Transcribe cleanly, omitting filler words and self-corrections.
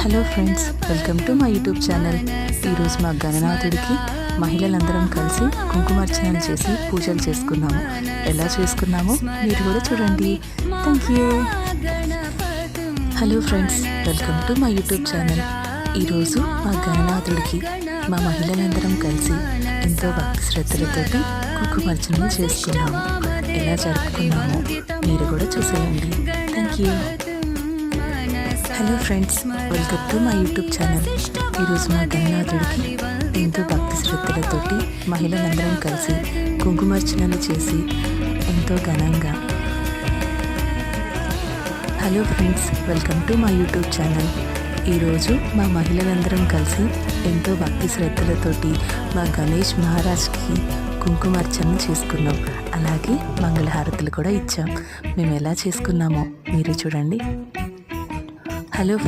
Hello friends, welcome to my YouTube channel. ఈరోజు మా గణనాథుడికి మహిళలందరం కలిసి కుంకుమార్చనలు చేసి పూజలు చేసుకున్నాము. ఎలా చేసుకున్నామో మీరు కూడా చూడండి. Thank you. Hello friends, welcome to my YouTube channel. ఈరోజు మా గణనాథుడికి మా మహిళలందరం కలిసి ఎంతో భక్తి శ్రద్ధలతోటి కుంకుమార్చనలు చేసుకున్నాము. ఎలా జరుపుకున్నామో మీరు కూడా చూసేయండి. Thank you. Hello friends, welcome to my YouTube channel. ఈరోజు మా గణనాథుడికి ఎంతో భక్తి శ్రద్ధలతోటి మహిళలందరం కలిసి కుంకుమార్చనలు చేసి ఎంతో ఘనంగా. Hello friends, welcome to my YouTube channel. ఈరోజు మా మహిళలందరం కలిసి ఎంతో భక్తి శ్రద్ధలతోటి మా గణేష్ మహారాజ్కి కుంకుమార్చన చేసుకున్నాం. అలాగే మంగళహారతులు కూడా ఇచ్చాం. మేము ఎలా చేసుకున్నామో మీరు చూడండి. హలో